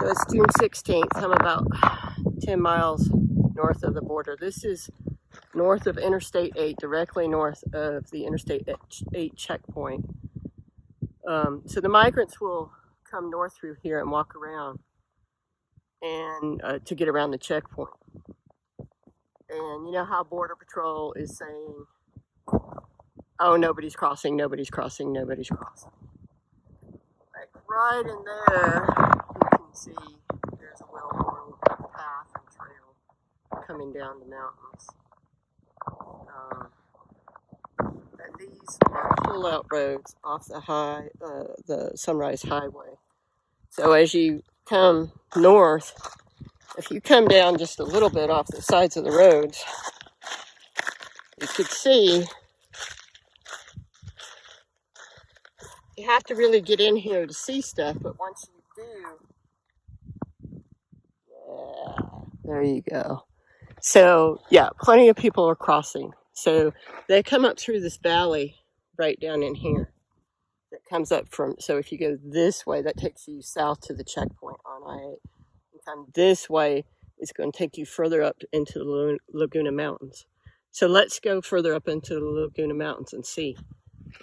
it's June 16th. I'm about 10 miles north of the border. This is north of Interstate 8, directly north of the Interstate 8 checkpoint. So the migrants will come north through here and walk around and to get around the checkpoint. And you know how Border Patrol is saying, oh, nobody's crossing, nobody's crossing, nobody's crossing. Like right in there, you can see there's a well-worn path and trail coming down the mountains. And these are pull-out roads off the Sunrise Highway. So as you come north, if you come down just a little bit off the sides of the roads, you could see you have to really get in here to see stuff, but once you do, yeah, there you go. So yeah, plenty of people are crossing. So they come up through this valley right down in here that comes up from, so if you go this way, that takes you south to the checkpoint on I-8. You come this way, it's going to take you further up into the Laguna Mountains. So let's go further up into the Laguna Mountains and see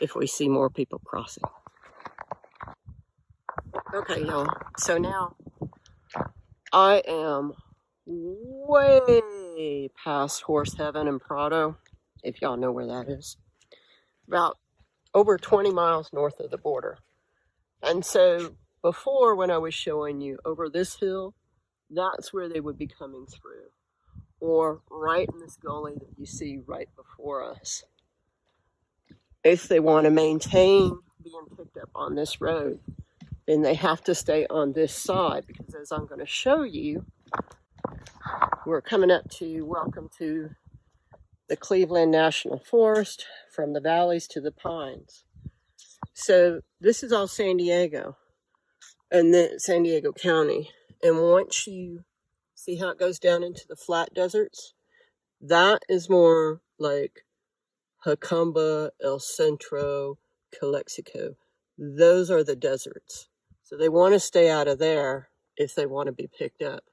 if we see more people crossing. Okay, y'all. So now I am way past Horse Heaven and Prado, if y'all know where that is. About over 20 miles north of the border. And so before, when I was showing you over this hill, that's where they would be coming through. Or right in this gully that you see right before us. If they want to maintain being picked up on this road, then they have to stay on this side, because as I'm going to show you, we're coming up to welcome to the Cleveland National Forest, from the valleys to the pines. So this is all San Diego, and then San Diego County. And once you see how it goes down into the flat deserts, that is more like Jacumba, El Centro, Calexico. Those are the deserts. So they want to stay out of there if they want to be picked up.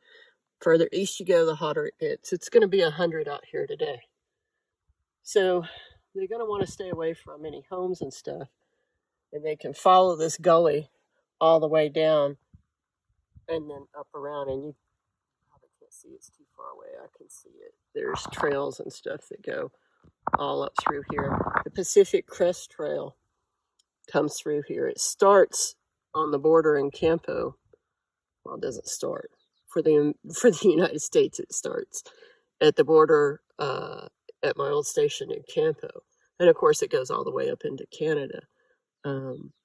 Further east you go, the hotter it gets. It's going to be 100 out here today. So they're going to want to stay away from any homes and stuff. And they can follow this gully all the way down and then up around. And you probably can't see, it's too far away. I can see it. There's trails and stuff that go all up through here. The Pacific Crest Trail comes through here. It starts on the border in Campo. Well, it doesn't start. For the United States, it starts at the border at my old station in Campo. And of course, it goes all the way up into Canada. And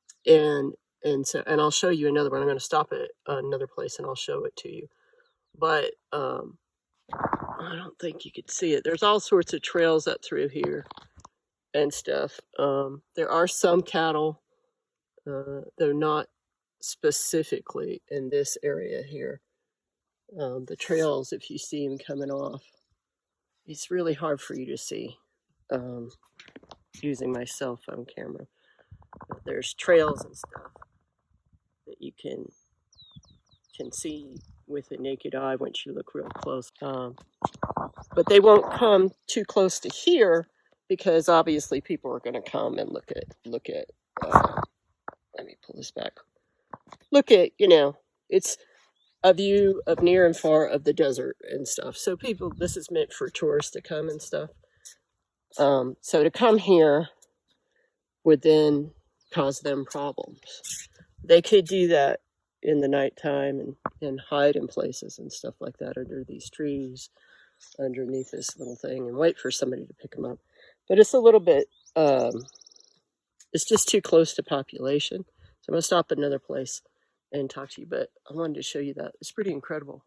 I'll show you another one. I'm going to stop at another place and I'll show it to you. But I don't think you could see it. There's all sorts of trails up through here and stuff. There are some cattle. They're not specifically in this area here. The trails, if you see them coming off, it's really hard for you to see using my cell phone camera. But there's trails and stuff that you can see with the naked eye once you look real close. But they won't come too close to here, because obviously people are going to come and look at. Let me pull this back. Look at, it's a view of near and far of the desert and stuff. So people, this is meant for tourists to come and stuff. So to come here would then cause them problems. They could do that in the nighttime and hide in places and stuff like that under these trees, underneath this little thing, and wait for somebody to pick them up. But it's a little bit, it's just too close to population. So I'm going to stop at another place and talk to you, but I wanted to show you that. It's pretty incredible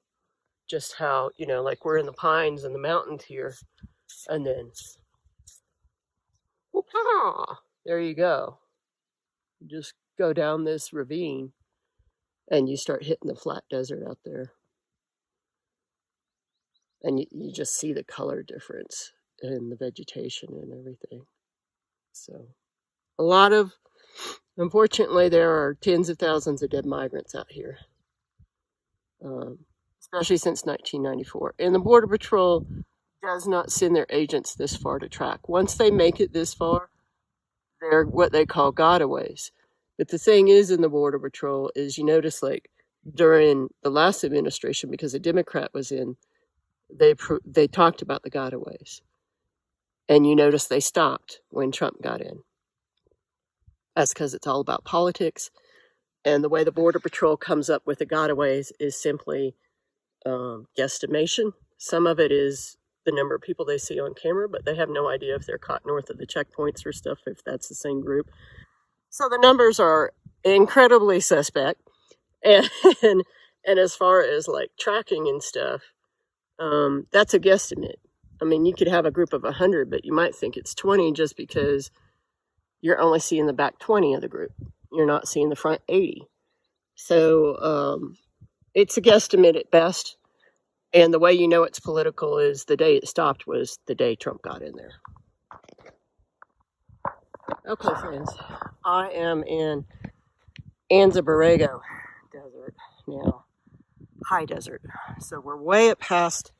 just how, like we're in the pines and the mountains here, and then, whoop-ha, there you go. You just go down this ravine and you start hitting the flat desert out there. And you just see the color difference in the vegetation and everything. So unfortunately, there are tens of thousands of dead migrants out here. especially since 1994. And the Border Patrol does not send their agents this far to track. Once they make it this far, they're what they call gotaways. But the thing is in the Border Patrol is you notice like during the last administration, because a Democrat was in, they talked about the gotaways. And you notice they stopped when Trump got in. That's because it's all about politics. And the way the Border Patrol comes up with the gotaways is simply guesstimation. Some of it is the number of people they see on camera, but they have no idea if they're caught north of the checkpoints or stuff, if that's the same group. So the numbers are incredibly suspect. And as far as like tracking and stuff, that's a guesstimate. I mean, you could have a group of 100, but you might think it's 20 just because you're only seeing the back 20 of the group. You're not seeing the front 80. So it's a guesstimate at best. And the way you know it's political is the day it stopped was the day Trump got in there. Okay, friends, I am in Anza Borrego Desert now, high desert. So we're way up past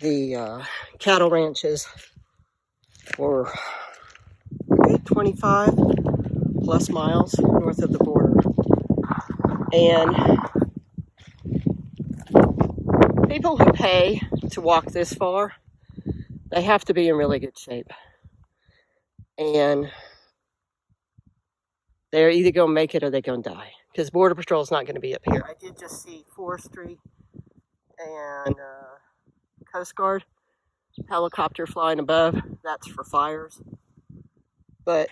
the cattle ranches. We're 25 plus miles north of the border. And people who pay to walk this far, they have to be in really good shape. And they're either going to make it or they're going to die. Because Border Patrol is not going to be up here. I did just see forestry and Coast Guard helicopter flying above. That's for fires. But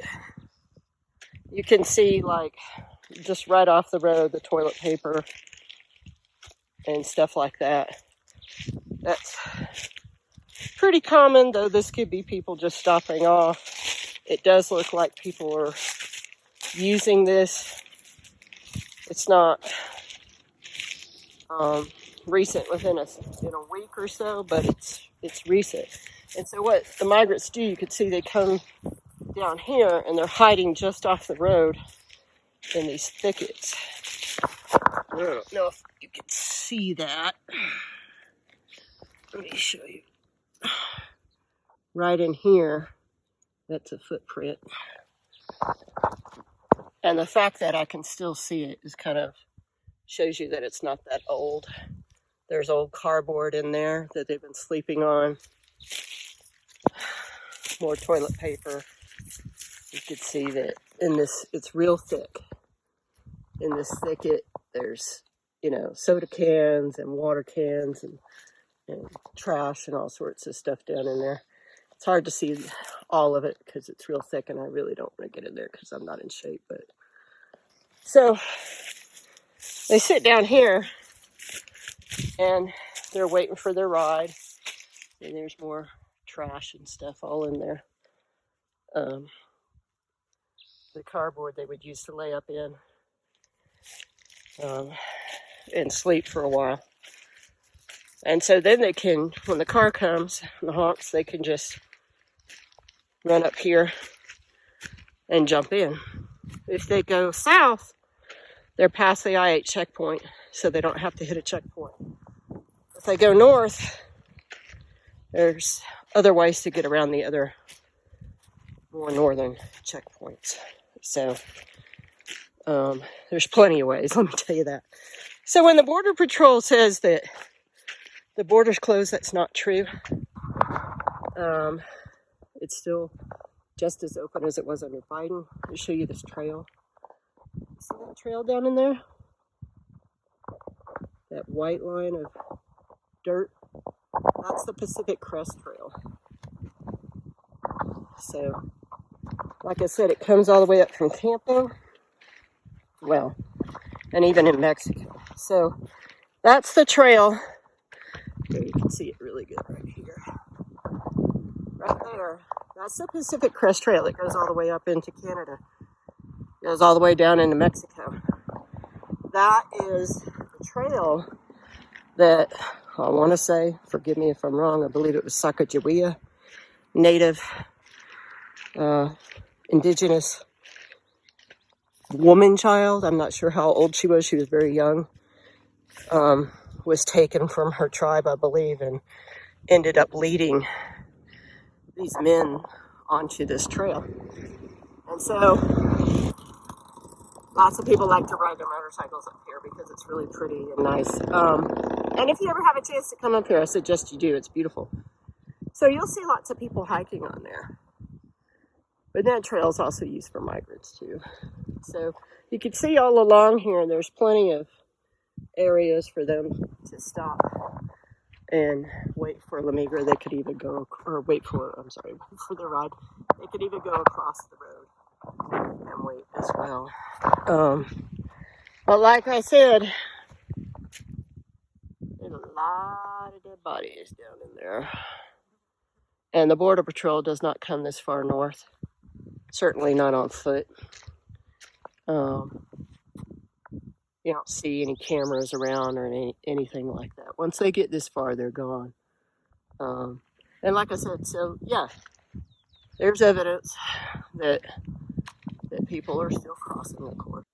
you can see, like, just right off the road, the toilet paper and stuff like that. That's pretty common, though this could be people just stopping off. It does look like people are using this. It's not recent within a week or so, but it's recent. And so what the migrants do, you could see they come down here and they're hiding just off the road in these thickets. I don't know if you can see that. Let me show you. Right in here, that's a footprint. And the fact that I can still see it is kind of shows you that it's not that old. There's old cardboard in there that they've been sleeping on. More toilet paper. You could see that in this, it's real thick. In this thicket, there's, soda cans and water cans and trash and all sorts of stuff down in there. It's hard to see all of it because it's real thick and I really don't want to get in there because I'm not in shape. But so they sit down here and they're waiting for their ride. And there's more trash and stuff all in there. The cardboard they would use to lay up in and sleep for a while. And so then they can, when the car comes, the honks, they can just run up here and jump in. If they go south, they're past the I-8 checkpoint, so they don't have to hit a checkpoint. If they go north, there's other ways to get around the other more northern checkpoints. So there's plenty of ways, let me tell you that. So when the Border Patrol says that the border's closed, that's not true. It's still just as open as it was under Biden. Let me show you this trail. See that trail down in there? That white line of dirt? That's the Pacific Crest Trail. So, like I said, it comes all the way up from Campo. Well, and even in Mexico. So, that's the trail. There, you can see it really good right here. Right there. That's the Pacific Crest Trail that goes all the way up into Canada. Goes all the way down into Mexico. That is the trail that I want to say, forgive me if I'm wrong, I believe it was Sacagawea, native, indigenous woman child. I'm not sure how old she was. She was very young. was taken from her tribe, I believe, and ended up leading these men onto this trail. And so lots of people like to ride their motorcycles up here because it's really pretty and nice. And if you ever have a chance to come up here, I suggest you do. It's beautiful. So you'll see lots of people hiking on there. But that trail is also used for migrants too. So you can see all along here, there's plenty of areas for them to stop and wait for La Migra. They could even go, or wait for their ride. They could even go across the road and wait as well. But like I said, there's a lot of dead bodies down in there. And the Border Patrol does not come this far north. Certainly not on foot. You don't see any cameras around or anything like that. Once they get this far, they're gone. And like I said, so yeah, there's evidence that people are still crossing the course.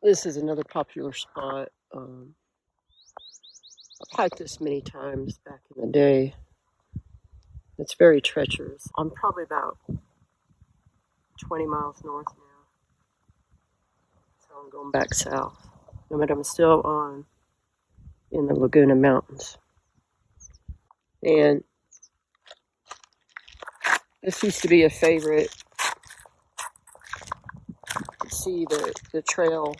This is another popular spot. I've hiked this many times back in the day. It's very treacherous. I'm probably about 20 miles north now. So I'm going back south. But I'm still in the Laguna Mountains. And this used to be a favorite. You see the trail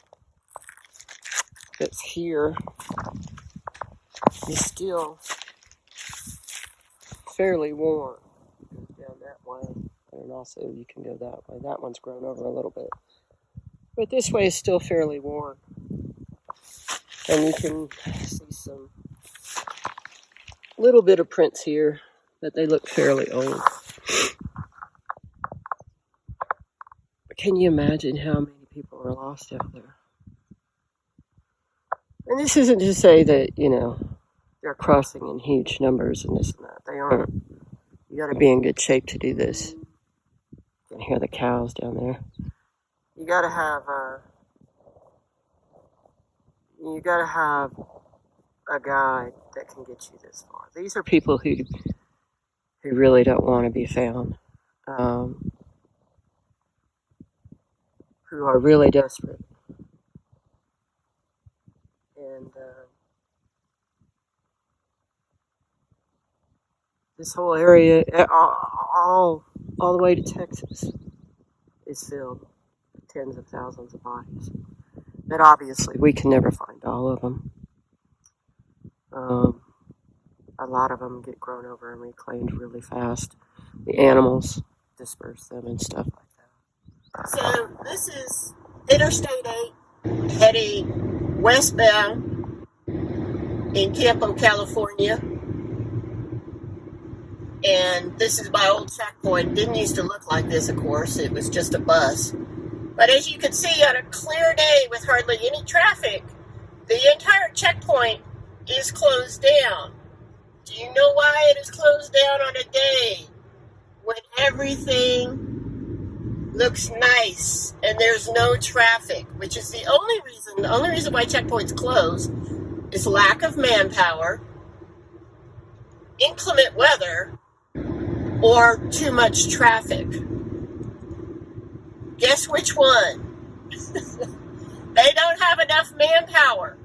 that's here is still fairly warm. It goes down that way, and also you can go that way. That one's grown over a little bit, but this way is still fairly warm, and you can see some little bit of prints here, but they look fairly old. Can you imagine how many people are lost out there? And this isn't to say that, they're crossing in huge numbers and this and that. They aren't. You got to be in good shape to do this. You can hear the cows down there. You got to have a guide that can get you this far. These are people who really don't want to be found, who are really desperate. And this whole area, all the way to Texas, is filled with tens of thousands of bodies. But obviously, we can never find all of them. A lot of them get grown over and reclaimed really fast. The animals disperse them and stuff like that. So this is Interstate 8 heading westbound in Campo, California. And this is my old checkpoint. Didn't used to look like this, of course. It was just a bus. But as you can see, on a clear day with hardly any traffic, the entire checkpoint is closed down. Do you know why it is closed down on a day when everything looks nice and there's no traffic? Which is the only reason why checkpoints close is lack of manpower, inclement weather, or too much traffic. Guess which one? They don't have enough manpower.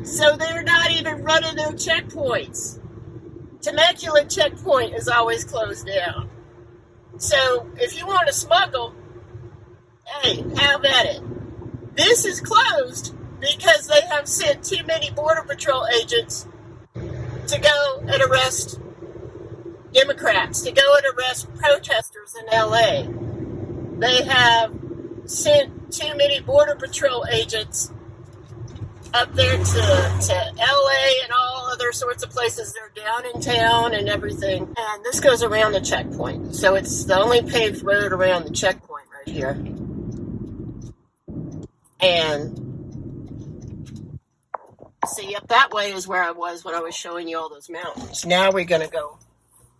So they're not even running their checkpoints. Temecula checkpoint is always closed down. So if you want to smuggle, hey, have at it. This is closed because they have sent too many Border Patrol agents to go and arrest Democrats, to go and arrest protesters in LA. They have sent too many Border Patrol agents up there to LA and all other sorts of places. They're down in town and everything. And this goes around the checkpoint. So it's the only paved road around the checkpoint right here. And see, up that way is where I was when I was showing you all those mountains. Now we're going to go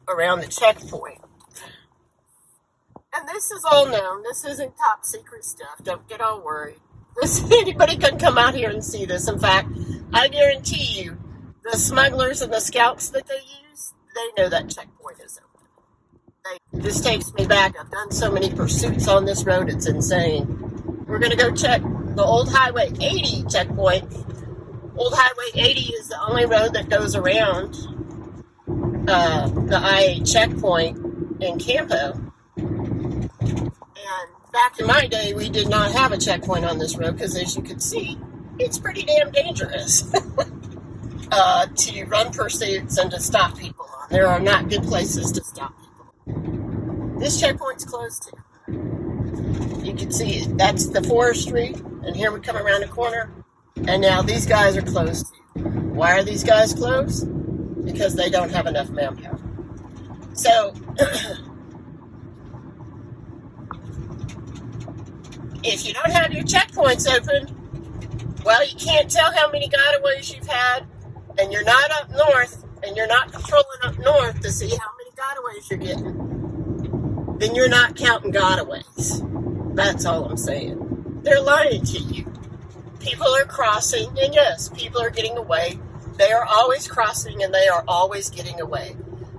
around the checkpoint. And this is all known. This isn't top secret stuff. Don't get all worried. Anybody can come out here and see this. In fact, I guarantee you, the smugglers and the scouts that they use, they know that checkpoint is open. This takes me back. I've done so many pursuits on this road, it's insane. We're going to go check the old Highway 80 checkpoint. Old Highway 80 is the only road that goes around the I-8 checkpoint in Campo. And back in my day, we did not have a checkpoint on this road because, as you can see, it's pretty damn dangerous to run pursuits and to stop people. There are not good places to stop people. This checkpoint's closed too. You can see it. That's the forestry, and here we come around the corner, and now these guys are closed too. Why are these guys closed? Because they don't have enough manpower. So, if you don't have your checkpoints open, well, you can't tell how many gotaways you've had, and you're not up north, and you're not patrolling up north to see how many gotaways you're getting, then you're not counting gotaways. That's all I'm saying. They're lying to you. People are crossing, and yes, people are getting away. They are always crossing, and they are always getting away.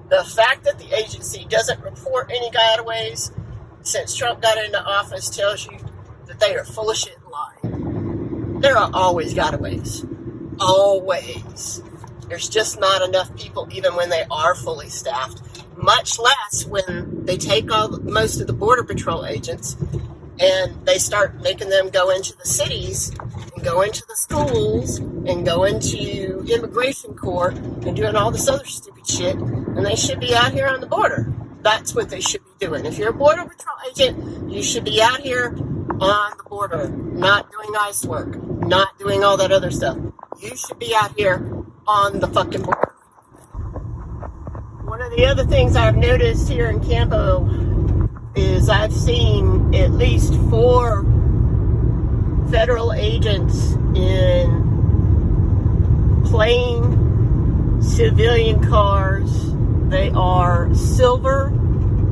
The fact that the agency doesn't report any gotaways since Trump got into office tells you that they are full of shit and lying. There are always gotaways. Always. There's just not enough people even when they are fully staffed. Much less when they take most of the Border Patrol agents and they start making them go into the cities and go into the schools and go into immigration court and doing all this other stupid shit. And they should be out here on the border. That's what they should be doing. If you're a Border Patrol agent, you should be out here on the border, not doing ICE work, not doing all that other stuff. You should be out here on the fucking border. One of the other things I've noticed here in Campo is I've seen at least 4 federal agents in plain civilian cars. They are silver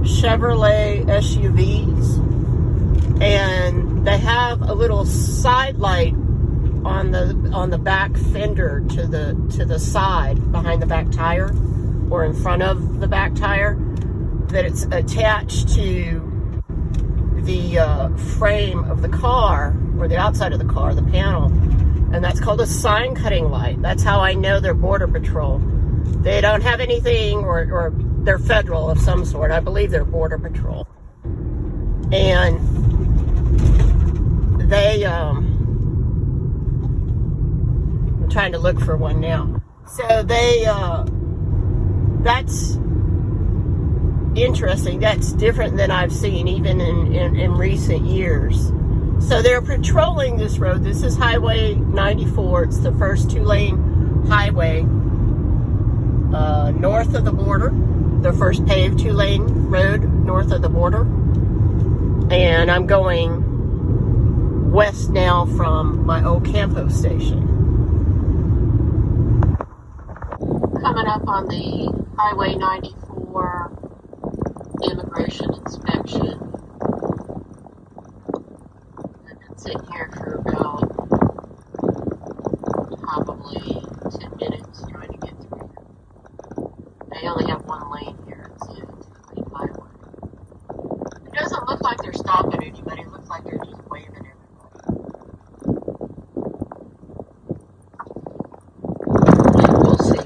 Chevrolet SUVs, and they have a little side light on the back fender to the side behind the back tire or in front of the back tire, that it's attached to the frame of the car or the outside of the car, the panel, and that's called a sign cutting light. That's how I know they're Border Patrol. They don't have anything, or they're federal of some sort. I believe they're Border Patrol. And they, I'm trying to look for one now. So they, that's interesting. That's different than I've seen even in recent years. So they're patrolling this road. This is Highway 94. It's the first 2-lane highway north of the border. The first paved 2-lane road north of the border. And I'm going west now from my old Campo station. Coming up on the Highway 94 immigration inspection. I've been sitting here for about probably 10 minutes trying to get through. They only have 1 lane here. It's a 2-lane highway. It doesn't look like they're stopping anybody. It looks like they're just waving everybody. We'll see.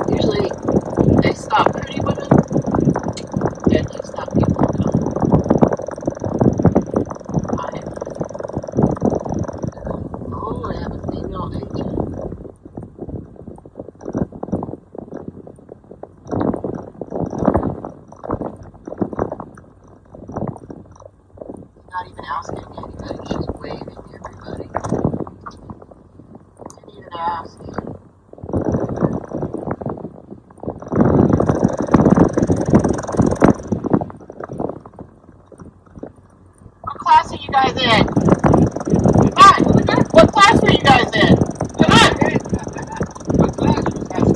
Usually they stop anybody. And they stop people from coming. Oh, I have a female agent. Not even asking anybody, she's waving everybody. Didn't even ask. What class are you guys in? Come on, what class are you guys in? Come on.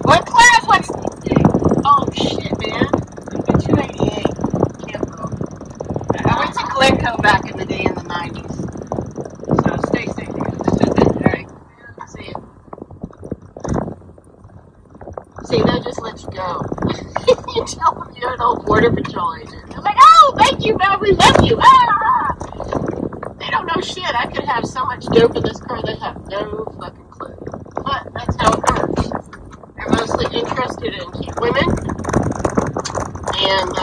What class? Oh shit, man. I'm in 288. Campo. I went to Glencoe back in the day in the 90s. So stay safe, guys. go. You tell them you're an old Border Patrol agent. They're like, oh, thank you, man, we love you. Ah! They don't know shit. I could have so much dope in this car, they have no fucking clue. But that's how it works. They're mostly interested in cute women and